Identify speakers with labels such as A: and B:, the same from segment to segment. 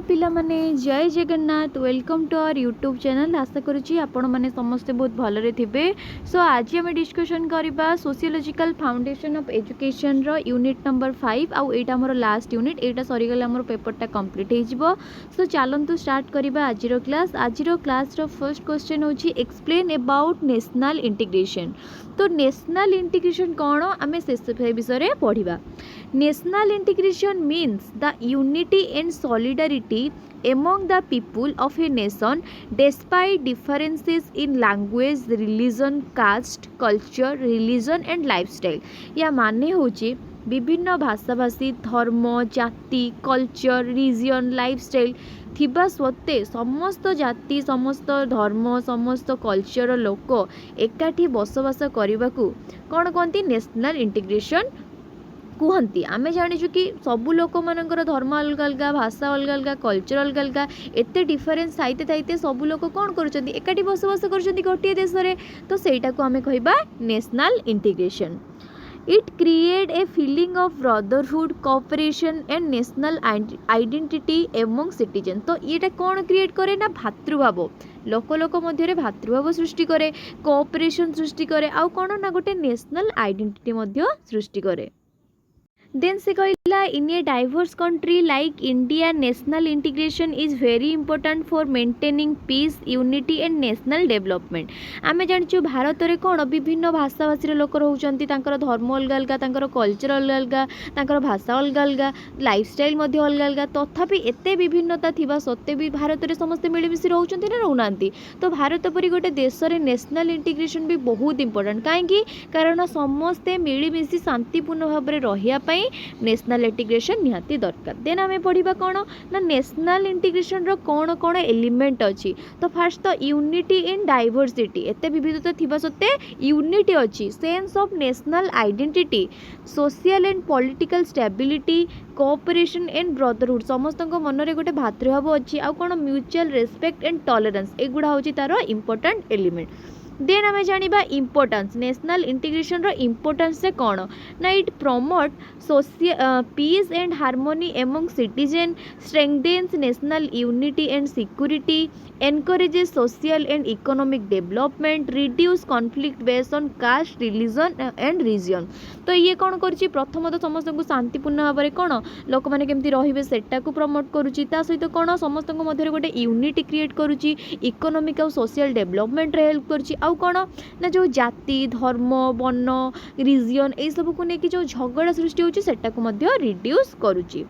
A: पिला माने जय Jagannath welcome to our YouTube channel. आशा करुच्ची आपण मैंने समस्ते बहुत भलरे थे। सो आज आम डिस्कसन करवा सोशियोलॉजिकल फाउंडेशन ऑफ एजुकेशन रो यूनिट नंबर 5 आउ एटा हमर लास्ट यूनिट एटा सरीगले हमर पेपरटा कंप्लीट हो। सो चलतु स्टार्ट करवा आज क्लास। आज क्लास रो फर्स्ट क्वेश्चन होची एक्सप्लेन अबाउट नेशनल इंटीग्रेशन। तो नेशनल इंटीग्रेशन कौन आम से विषय पढ़ा। National integration means the unity and solidarity among the people of a nation despite differences in language, religion, caste, culture, religion and lifestyle। या माने होची विभिन्न भाषाभाषी, धर्म, जाति, कल्चर, रिजन, लाइफस्टाइल थिबा सत्वे समस्त जाति, समस्त धर्म, समस्त कल्चर लोक एकाठी बसवास करने को कौन कहती नेशनल इंटीग्रेशन कहती। आमे जानिछु कि सबु लोक मानकर धर्म अलग अलग, भाषा अलग अलग, कल्चर अलग अलग, एते डिफरेन्स थाइते थाइते सबु लोक कौन करुछंती एकाठी बसवास करुछंती गोटे देश रे। तो सेटा को आमे कहबा national integration. It create a feeling of brotherhood, cooperation and national identity among citizen. तो ये कौन क्रिएट करे ना भातृभाव, लोक लोक मध्य भातृभाव सृष्टि करे, कोऑपरेशन सृष्टि करे, आउ कौन ना गोटे नेशनल आइडेंटिटी मध्य सृष्टि करे। देन से कहला in a diverse country like India national integration is very important for maintaining peace, unity and national development. आमे जानिछु भारत रे कोन विभिन्न भाषाभाषी लोक रहउचंती, तांकर धर्म अलग अलग, तांकर कल्चर अलग अलग, तांकर भाषा अलग अलग, लाइफस्टाइल मध्ये अलग अलग, तथापि एते विभिन्नता थिबा सत्ते भी भारत रे समस्त मिलिमिशि रहउचंती ना रहउनांती। तो भारत परि गोटे देश रे नेशनल इंटीग्रेशन भी बहुत इंपोर्टेंट काहेकि कारण समस्ते मिलिमिशि शांतिपूर्ण भाव रे रहिया पई नेशनल इंटीग्रेशन निहाती दरकार। देन आमे पढ़िबा कौन ना नेशनल इंटीग्रेशन रो कौन कौन एलिमेंट अच्छी। तो फास्ट तो यूनिटी इन डाइवर्सिटी, एते विविधता थिबा सत्ते यूनिटी अच्छी, sense of national identity, social and political stability, cooperation and brotherhood, समस्त मन रे गोटे भातृभाव अच्छी, आउ कौन म्यूचुअल रेस्पेक्ट एंड टॉलरेंस, एगुड़ा होची तारो इंपोर्टेंट एलिमेंट। देन आमे जानिबा इंपोर्टेंस नेशनल इंटीग्रेशन रो इंपोर्टेंस से कौन ना it promote peace and harmony among citizen, strengthens national unity and security, encourages social and economic development, reduce conflict based on caste, religion and region. तो ये कौन करुच्ची प्रथम तो समस्त को शांतिपूर्ण भाव में कौन लोक मैंने केमती रहिबे सेटा को प्रमोट करुच्ची, ता सहित कौन समस्त मध्य गोटे यूनिटी क्रिएट करुच्ची, इकोनॉमिक और सोशल डेवलपमेंट रे हेल्प करुच्ची, आउ कौन ना जो जाति, धर्म, वर्ण, रिजन ए सब को लेकिन जो झगड़ा सृष्टि होची सेटा को मध्य रिड्यूस करुच्ची।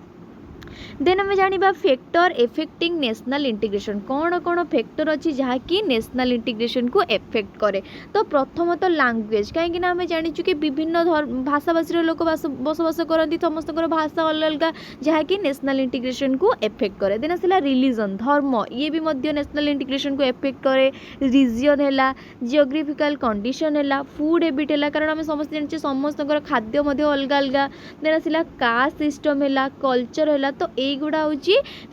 A: देन आम जाना फैक्टर एफेक्टिंग नेशनल इंटीग्रेशन, कौन कौन फैक्टर अच्छी जहाँकि नेशनल इंटीग्रेशन को एफेक्ट करे। तो प्रथमत लैंग्वेज, कहीं आम जाचु कि विभिन्न भाषाभाषी लोक बसवास करती, समस्त भाषा अलग अलग जहाँकि नेशनल इंटीग्रेशन को एफेक्ट करे। देन आसला रिलीजन, धर्म, ये भी मध्य नेशनल इंटीग्रेशन को एफेक्ट करे। रिजन है, जियोग्राफिकल कंडीशन है, फूड हैबिट है, कारण आम समस्त जानते समस्त खाद्य अलग अलग। देन आसला कास्ट सिस्टम है, कल्चर है, तो एगुड़ा हूँ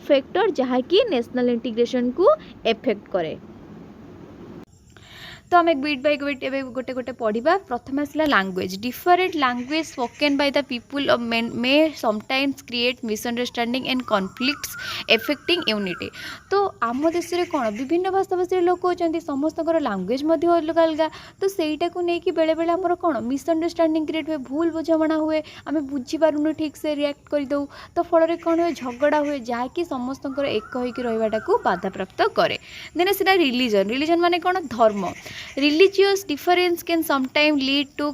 A: फैक्टर जहाँकि नेशनल इंटीग्रेशन को एफेक्ट करे। तो आम बिट बाय बिट गोटे गोटे पढ़ा। प्रथम आसला language, different language spoken by the people may sometimes create misunderstanding and conflicts affecting unity. तो आम देश में कौन विभिन्न भाषाभाषी लोक होती, समस्त लैंग्वेज अलग अलग, तो सहीटा को लेकिन बेले बेले आमर कौन मिसअंडरस्टैंडिंग क्रिएट हुए, भूल बुझाणा हुए, आम बुझीपारूँ ठीक से रिएक्ट करदे, तो फल कौन हुए झगड़ा हुए जहाँकि समस्त एक होकर रहीवाटा को बाधा प्राप्त करे। देन सीधा रिलीजन, रिलीजन माने कौन धर्म, religious difference can sometimes lead to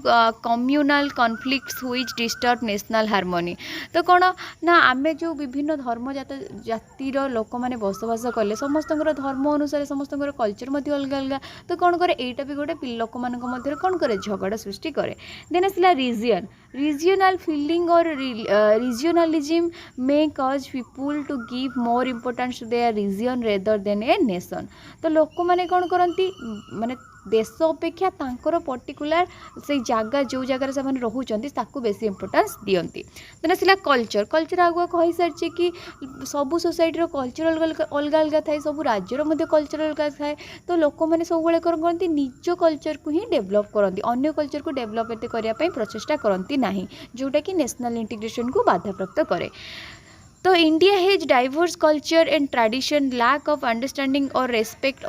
A: communal conflicts which disturb national harmony। तो कौन ना आम जो विभिन्न धर्म जातिर लोक मैंने बसवास कले, समस्त धर्म अनुसार समस्त कल्चर अलग अलग, तो कौन करे एटा भी गोटे लोक मान कौन करे झगड़ा सृष्टि करे। देन आसला reason, regional feeling or regionalism may cause people to give more importance to their region rather than a nation। तो लोक मैंने कौन करती माने देश अपेक्षा तांकर पर्टिकुलर से जगह जो जगार से रोचती ताकू बेसी इंपोर्टेंस दियंती। देन आसला कल्चर, कल्चर आगुआ कही सारी कि सबू सोसाइटी कल्चर अलग अलग थाए, सब राज्यर कल्चर अलग थाए, तो लोक मैंने सब कौन करती निज कल्चर को ही डेभलप करती, अन्य कल्चर को डेभलप करने प्रचेषा करती ना, जोटा कि नेशनल इंटीग्रेशन को बाधा प्राप्त करे। तो India has diverse culture and tradition lack of understanding और रेस्पेक्ट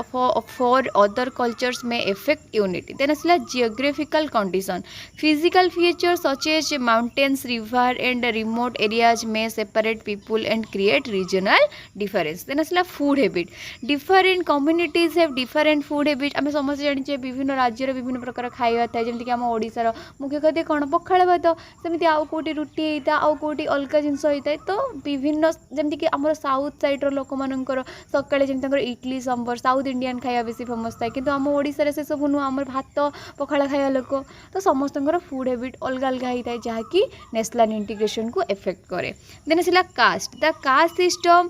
A: फॉर अदर कल्चर्स में इफेक्ट यूनिटी देन आसला geographical condition physical features such as mountains river and remote areas में separate people and create regional difference then आसला food habit different communities have different food habit आम समस्त जाने विभिन्न राज्यर विभिन्न प्रकार खाଇବା थाए जमीक आम ओडिशार मुख्य खाद्य कौन पखाड़ भात सेमती आउ कोटी रुटी होता आउ कोटी अलग जिनस होता है तो विभिन्न जमीक आम साउथ साइड्र लोक मानकर सकाଳେ जमी इडली सांबर साउथ इंडियन खाया बेसी फेमस थाए कि आम ओडिशा से सब नुह आम भात पखाड़ खाया लोक तो समस्त फूड हैबिट अलग अलग होता है जहाँकि नेशनल इंटीग्रेशन को इफेक्ट करे देन आसला caste the caste system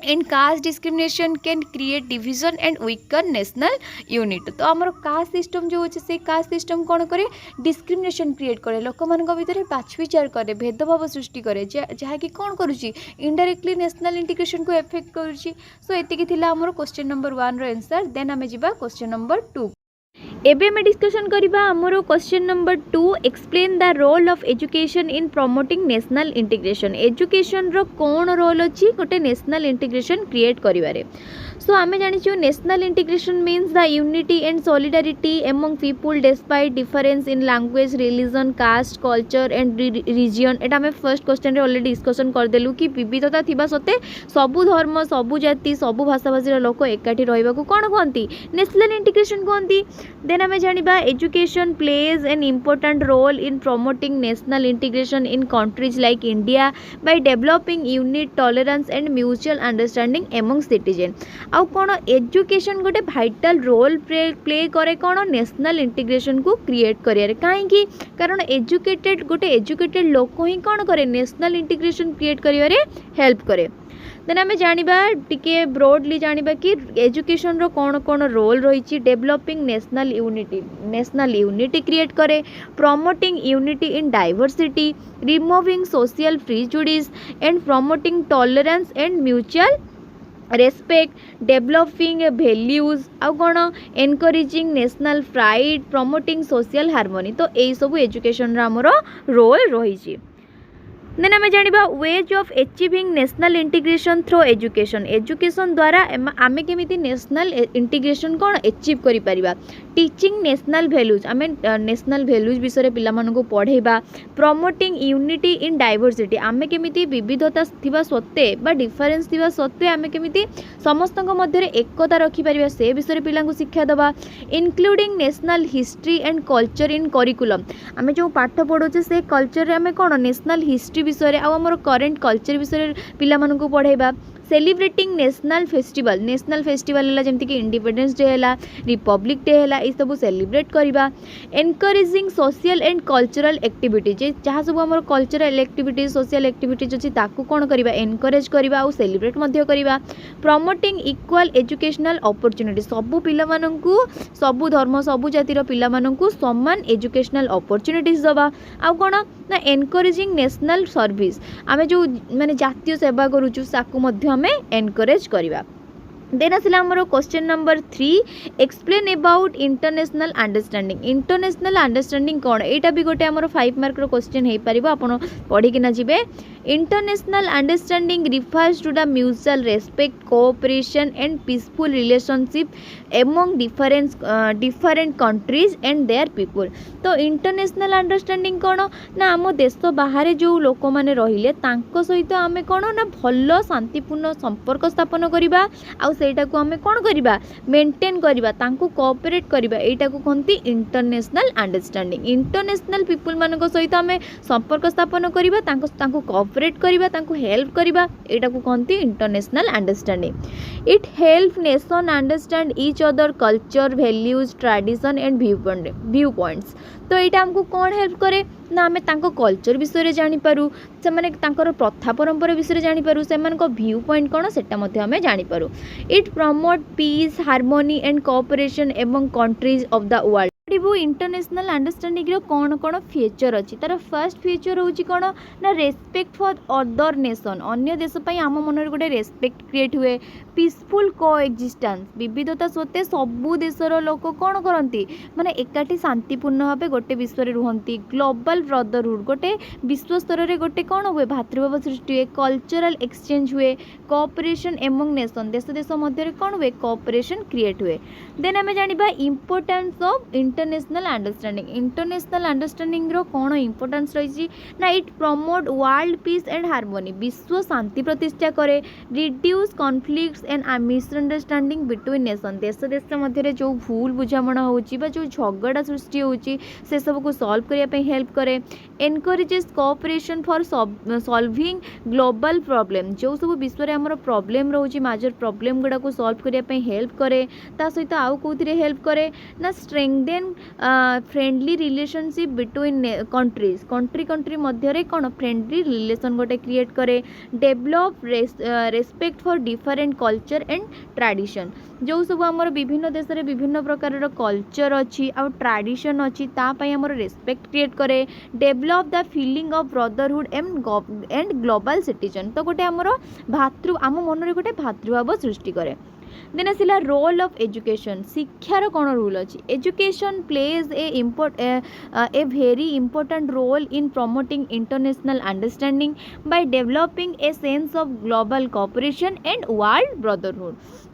A: and caste discrimination can create division and weaken national unit तो आमर कास्ट सिस्टम जो अच्छे से कास्ट सिस्टम कौन करे डिस्क्रिमिनेशन क्रिएट करे लोक मान भितर बाछविचार करे भेदभाव सृष्टि करे जहाँकि कौन करुच्ची इनडायरेक्टली नेशनल इंटीग्रेशन को इफेक्ट करुच्ची सो एतिकी आमर क्वेश्चन नंबर 1 रो आंसर देन आमे जिबा क्वेश्चन नंबर 2 एबे आम डिस्कशन करबा हमरो question number 2 explain the role of education in promoting national integration education रो कौन रोल अच्छी गोटे नेशनल इंटीग्रेशन क्रिएट करिवारे सो आम जानी national integration means the unity and solidarity among people despite difference in language religion caste culture and region एटा आम first question रे ऑलरेडी डिस्कशन करदेलु कि विविधता थिबा सत्ते सबु धर्म सबु जाति सबु भाषाभाषी लोक एकाठी रहिबा को कोन कहंती नेशनल इंटीग्रेशन कहंती देन आम जानिबा education plays an important role in promoting national integration in countries like India by developing unit tolerance and mutual understanding among citizen आउ कौन एजुकेशन गोटे भाइटाल रोल प्ले करे कौन नेशनल इंटीग्रेशन को create करियर कहीं कारण एजुकेटेड गोटे एजुकेटेड लोक ही कौन करे नेशनल इंटीग्रेशन क्रिएट करियर हेल्प करे देन आम जानिबा टिके ब्रॉडली जानिबा कि एजुकेशन रो कौन कौन रोल रही डेवलपिंग नेशनल यूनिटी क्रिएट करे promoting unity in diversity removing social prejudice and promoting tolerance and mutual respect developing values आउ कौन encouraging national pride promoting social harmony तो यही सब एजुकेशन आमर रोल रही देन आम जानिबा ways of achieving national integration through education द्वारा आमे केमिति नेशनल इंटीग्रेशन कौन अचीव करि परिबा टीचिंग नेशनल वैल्यूज आमे नेशनल वैल्यूज विषय पिला मानको पढ़ेबा प्रमोटिंग यूनिटी इन डाइवर्सिटी आमे केमिति विविधता थिबा सत्ते बा डिफरेंस थिबा सत्ते आमे केमिति समस्तक मध्य एकता रखि परिबा से विषय पिलांको शिक्षा दबा including national history and culture in curriculum आमे जो पाठ पढोचे से कल्चर रे आमे कोन नेशनल हिस्ट्री विषय आमर करेन्ट कल्चर विषय पिला मानकु पढ़ेबा सेलिब्रेटिंग नेशनल फेस्टिवल है जमीक इंडिपेंडेंस डे है रिपब्लिक डे है ये सब सेलिब्रेट करवा encouraging social and cultural activities जहाँ सब आम कल्चरल एक्टिविटीज सोशल एक्टिविटीज अच्छी ताकू कौन करवा एनकरेज करवा और सेलिब्रेट करवा प्रमोटिंग इक्वाल एजुकेशनल अपॉर्चुनिटी सबू पिला मानकु सबू धर्म सबू जातिर पिला मानकु समान एजुकेशनल अपॉर्चुनिटीज दवा आउ कौन ना एनकरेजिंग नेशनल सर्विस आमे जो माने जातीय सेवा करूचु साकु मध्य हमें एनकरेज करवा देन आसला हमर question number 3 explain about international understanding कौन एटा भी गोटे हमर 5 मार्क रो क्वेश्चन हे परिबो आपण पढ़ी कि ना जिवे international understanding refers to the mutual respect cooperation and peaceful relationship among different countries and their people तो इंटरनेशनल अंडरस्टैंडिंग कौन ना आम देश बाहर जो लोक मैंने रहिले तांको सहित आमे कौन ना भल शांतिपूर्ण संपर्क स्थापन करवा आउ सेटा को आमे कौन करवा मेंटेन करवा तांको कोऑपरेट करवा एटा को कहंती इंटरनेशनल अंडरस्टैंडिंग इंटरनेशनल पीपल मानक सहित आमे संपर्क स्थापन करवा तांको कोऑपरेट करवा तांको हेल्प करवा एटा को कहंती international understanding it help nation understand each other culture values tradition and viewpoints तो यहाँ आमको कौन हेल्प करे ना आमे तांको कल्चर विषय जानीपारू से माने तांकर प्रथा परंपरा विषय जानीपारू से व्यू पॉइंट कौन सेटा मध्य आमे जानीपारू it promote peace harmony and cooperation among countries of the world पढ़ू इंटरनेशनल अंडरस्टैंडिंग रो कौन कौन फीचर अच्छी तार फर्स्ट फीचर हूँ कौन ना रेस्पेक्ट फॉर अदर नेशन अन्य देश आम मन में गोटे रेस्पेक्ट क्रिएट हुए पीसफुल को एक्जिस्टेंस विविधता सत्वे सबू देशर लोक कौन करती माने एकाठी शांतिपूर्ण भाव गोटे विश्व रुहति ग्लोबल ब्रदरहुड गोटे विश्व स्तर में गोटे कौन हुए भातृभाव सृष्टि हुए कल्चरल एक्सचेंज हुए कोऑपरेशन एमंग नेशन देश देश मध्य कौन हुए कोऑपरेशन क्रिएट हुए देन आम जाना इंपोर्टेंस ऑफ इंटरनेशनल अंडरस्टैंडिंग रो कौन इंपोर्टेंस रही ना it promote world peace and harmony विश्व शांति प्रतिष्ठा करे reduce conflicts and misunderstanding between nation देश देश मध्य जो भूल बुझामणा होची बा जो झगड़ा सृष्टि होची से सब को सॉल्व करने हेल्प करे encourages cooperation for solving global problem जो सब विश्व में आमर प्रॉब्लम रोची मेजर प्रॉब्लम गुड़ा को सॉल्व करने हेल्प करे ता सहित आउ कौथिरे हेल्प करे ना strengthen friendly relationship between countries country मध्य कौन फ्रेंडली रिलेशन गोटे क्रिएट करे develop respect for different culture and tradition जो सब आमर विभिन्न देश में विभिन्न प्रकार कल्चर अच्छी आ ट्रेडिशन अच्छी तापाई आमर रेस्पेक्ट क्रिएट करे develop the feeling of brotherhood and global citizen तो गोटे आमर आम मन में गोटे भातृभाव सृष्टि करे देन आसला रोल ऑफ एजुकेशन शिक्षार कौन रोल अच्छी education plays a very important role in promoting international understanding by developing a sense of global cooperation and world brotherhood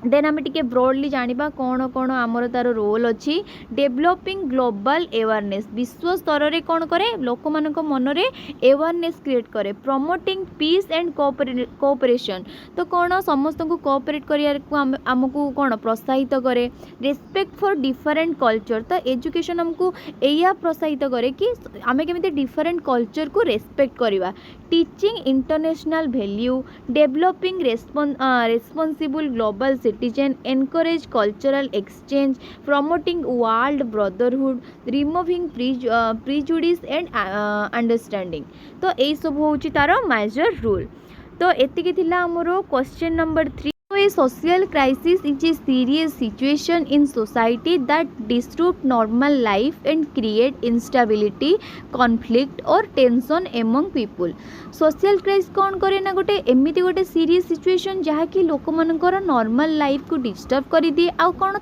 A: then आम टे ब्रॉडली जाना कौन कौन आमर तार रोल अच्छी डेवलपिंग ग्लोबल अवेयरनेस विश्व स्तर में कौन करे लोक मान मन में अवेयरनेस क्रिएट करे प्रमोटिंग पीस एंड कोऑपरेशन तो कौन समस्त को कोऑपरेट करने आमको कौन प्रोत्साहित करे रेस्पेक्ट फॉर डिफरेंट कल्चर तो एजुकेशन आमको या प्रोत्साहित करे कि आम केमी डिफरेंट कल्चर को रेस्पेक्ट करवा teaching international value developing responsible global citizen encourage cultural exchange promoting world brotherhood removing prejudice and understanding तो यही सब हूँ तार मेजर रूल तो एतिकी थिला हमरो question number 3 A social crisis is a serious situation in society that disrupt normal life and create instability, conflict or tension among people. Social crisis कौन करे ना गोटे एमिति गोटे सीरीयस सिचुएशन जहाँकि लोक मानकर नॉर्मल लाइफ को डिस्टर्ब कर दिए आउ कौन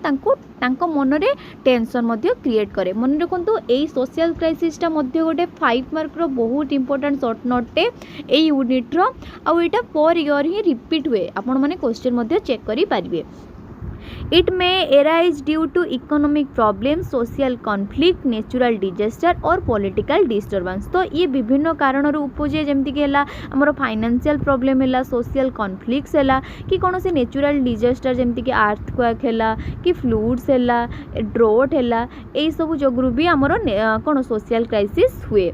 A: तांको मन रे टेंशन मध्य क्रिएट करे मन रखु यही सोशल क्राइसिसटा मध्य गोटे 5 मार्क रो बहुत इंपोर्टेंट शॉर्ट नोटे ए यूनिट रो आउ एटा पर ईयर ही रिपीट हुए आपण माने क्वेश्चन मध्य चेक करि पारिबे it may arise due to economic problem social conflict natural disaster और पॉलिटिकल डिस्टर्बेंस तो ये विभिन्न कारण उपजे जमती कि आमर फाइनेंशियल प्रॉब्लम है सोशल कॉन्फ्लिक्ट्स है कि कौन से नेचुरल डिजास्टर जमती कि अर्थक्वेक है कि फ्लूड्स है ड्रोट है यही सब जोगु भी आमर कौन सोशल क्राइसिस हुए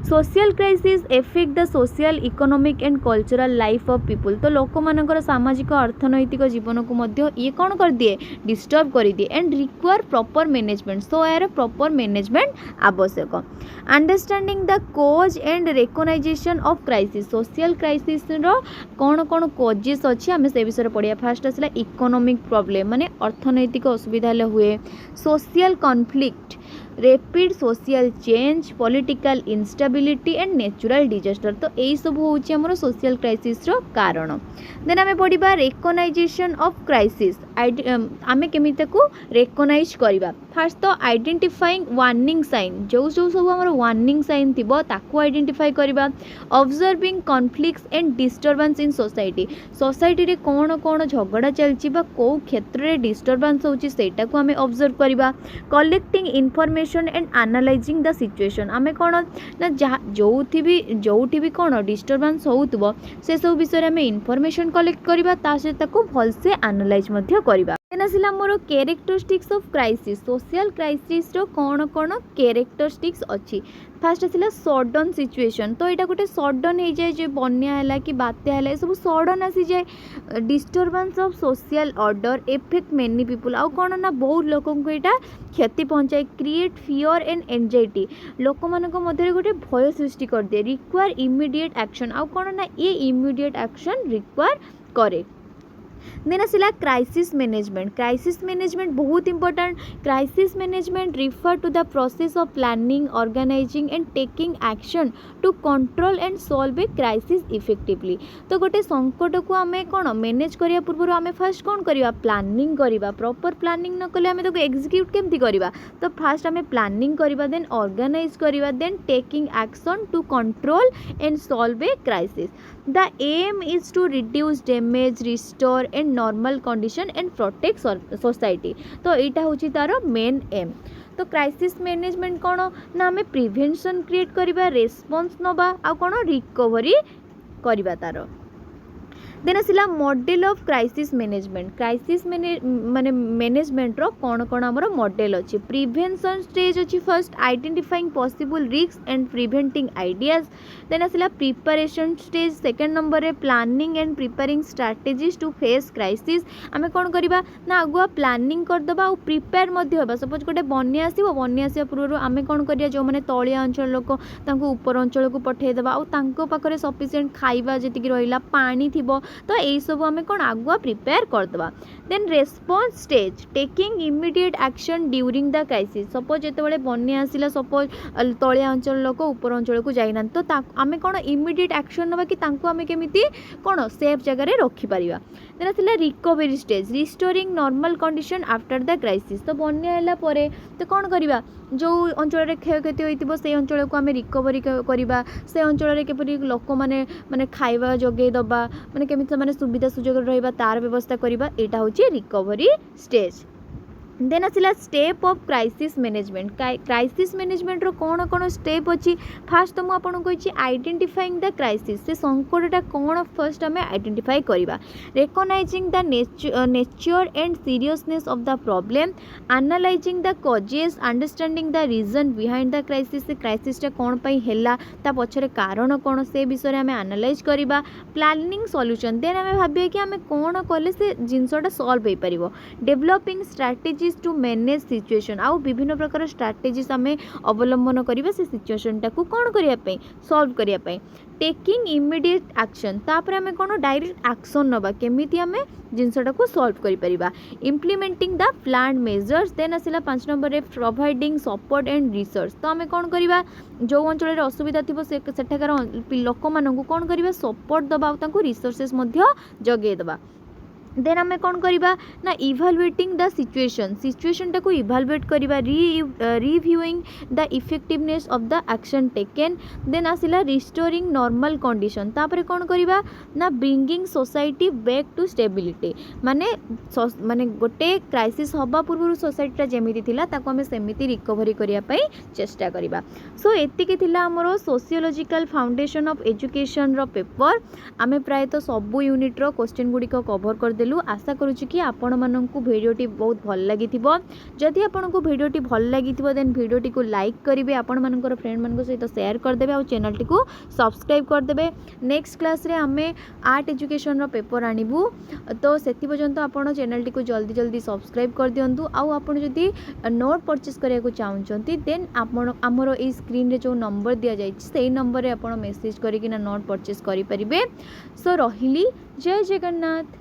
A: social crisis effect the social economic and cultural life of people तो लोक मानकर सामाजिक अर्थनैतिक जीवन को मध्य ये कौन कर दिए डिस्टर्ब कर दिए and require proper management so यार प्रॉपर मैनेजमेंट आवश्यक understanding the cause and recognization of crisis social crisis रो कौन कौन कोजेस अच्छी आम से विषय पढ़िया फास्ट आसला इकोनॉमिक प्रॉब्लम माने अर्थनैतिक असुविधा हुए social conflict rapid social change political instability and natural disaster तो यही सब हूँ आमर सोशल क्राइसिस रो कारण देन आम पढ़ा रिकग्नाइजेशन ऑफ क्राइसिस आम केमी रिकग्नाइज करवा फास्ट तो आइडेंटिफाइंग वार्निंग साइन जो जो सब आम वार्निंग साइन थी ताकू आइडेंटिफाई करवा observing conflicts and disturbance in society रे कौन कौन झगड़ा चलती कौ क्षेत्र में डिस्टर्बेंस होटा को आम ऑब्जर्व करवा collecting information and analysing the situation आम कौन ना जो भी कौन डिस्टर्बेंस हो से सब विषय आम इनफॉरमेशन कलेक्ट करवा सहित भलसे एनालाइज करवा देन आसला more characteristics of crisis social crisis रो कौन कौन कैरेक्टरिस्टिक्स अच्छी फास्ट आसला सडन सिचुएशन तो यहाँ गोटे सडन हो जाए जो बन्या है कि बात्या है सब सडन आसी जाए disturbance of social order effect many people आउ कौन ना बहुत लोक यहाँ क्षति पहुँचाए क्रिएट फियर एंड एंजाइटी लोक मान मध्य गोटे भय सृष्टि कर दिए रिक्वायर इमिडिएट एक्शन आउ कौन ना ये इमिडिएट एक्शन रिक्वायर करे देन आसला क्राइसिस मैनेजमेंट बहुत important. Crisis management refer to the process of planning organizing and taking action to control and solve a crisis effectively. तो गोटे संकट को आम कौन मैनेज करिया पूर्व आम फास्ट कौन करवा प्लानिंग करवा। प्रॉपर प्लानिंग न कले आम तो एग्जीक्यूट केमती करवा। तो फास्ट आम प्लानिंग करवा देन ऑर्गेनाइज करवा then taking action to control and solve a crisis. The aim is to reduce damage restore and normal condition and protect society. तो यहाँ हूँ तार मेन एम। तो क्राइसिस मैनेजमेंट कौन ना आम प्रिवेंशन क्रिएट करवा रेस्पॉन्स नवा आ कौन रिकवरी करवा तार। देन आसला मॉडल ऑफ क्राइसिस माने मैनेजमेंट रो कौन कौन आमर मॉडल अच्छी। प्रिवेंशन स्टेज अच्छी first identifying possible risk and preventing ideas. Then आसला प्रिपरेशन स्टेज सेकंड नंबर रे planning and preparing strategies to face crisis. आम कौन करवा ना आगुआ प्लानिंग करदबा और प्रिपेयर मध्य होबा। सपोज गोटे बन्या आसीबो बन्या आसिया पूर्व आम कौन करिया जो माने तलिया अंचल लोक तांको ऊपर अंचल को पठेदेबा और तांको पाखरे सफिशिएंट खाइबा जेतिकी रहिला पानी थिबो। तो यही सब आम कौन आगुआ प्रिपेयर करदबा। Then response stage taking immediate action during the crisis. Suppose जिते बन्या आसला सपोज तलिया अंचल लोक ऊपर अंचल को जाइना तो आम कौन इमिडिएट एक्शन नवा कि तांको आम केमिति कौन सेफ जगह रखिपर। देन आसला recovery stage restoring normal condition after the crisis. तो बन्या हैला परे तो कौन करवा जो अंचल क्षयक्षति होइतिबो से अंचल को आम रिकवरी करवा। से अंचल केपरि लोक माने खाइबा जोगे दबा माने केमिति माने सुविधा सुजोग रहिबा तार व्यवस्था करवा। एटा होची रिकवरी स्टेज। देन आसला स्टेप ऑफ क्राइसिस मैनेजमेंट रो कौन कौन स्टेप अच्छी। फास्ट तो मुझे कही आइडेंटिफाइंग द क्राइसिस से संकटटा कौन फर्स्ट आम आइडेंटिफाई करवा। Recognising the nature and seriousness of the problem analysing the causes understanding the reason behind the क्राइसिसटा कौन पाई हैला ता पछरे कारण कौन से विषय आम एनालाइज करवा। प्लानिंग सॉल्यूशन देन आम भाबिया कि आम कौन कले से जिनसटा सॉल्व हो पारिबो। Developing strategy to manage situation आउ विभिन्न प्रकार स्ट्रैटेजीज आम अवलंबन करवा से सिचुएशन टाकू कौन करने सॉल्व करने। टेकिंग इमिडिएट एक्शन तापर आम कौन डायरेक्ट एक्शन नवा केमिति आम जिनसटा को सॉल्व करिपरिबा। Implementing the plan measures. Then आसला 5 नंबर रे प्रोवाइडिंग सपोर्ट एंड रिसर्च। तो आम कौन करवा जो अंचल असुविधा थी सेठाकार लोक मानू कौन करवा सपोर्ट दबा और रिसोर्सेस जगे दबा। देन आम कौन करवा ना इभालुएटिंग द सिचुएशन टाको इभालुएट करवा reviewing the effectiveness of the action taken. Then आसला रिस्टोरिंग नॉर्मल कंडीशन तापर कौन करवा ना bringing society back to stability माने गोटे क्राइसिस हवा पूर्व सोसाइटीटा जेमिति थिला ताको आम सेमिति रिकवरी करिया पई चेष्टा करवा। सो एतिकी थिला हमरो सोशियोलॉजिकल फाउंडेशन ऑफ एजुकेशन रो पेपर। आम प्राय तो सबू यूनिट रो क्वेश्चन गुडी को कवर कर आशा करुच्ची कि आपण माननकु भिडियोटी बहुत भल लगी। जदि आपको भिडियोटी भल लगी देन भिडियोटी को लाइक करेंगे आपण मानकर फ्रेंड मान सहित शेयर करदे और चैनल टी को सब्सक्राइब करदे। नेक्स्ट क्लास रे आमे आर्ट एजुकेशन रो पेपर आनिबू तो सेति पर्यंत आपण चैनल टी को जल्दी जल्दी सब्सक्राइब कर दियंतु। आउ आपण जदि नोट परचेस करिया को चाहउछंती देन आपण हमरो ई स्क्रीन रे जो नंबर दिया जाय से नंबर रे आपण मेसेज करिकिना नोट परचेस करि परिबे। सो रहिली जय जगन्नाथ।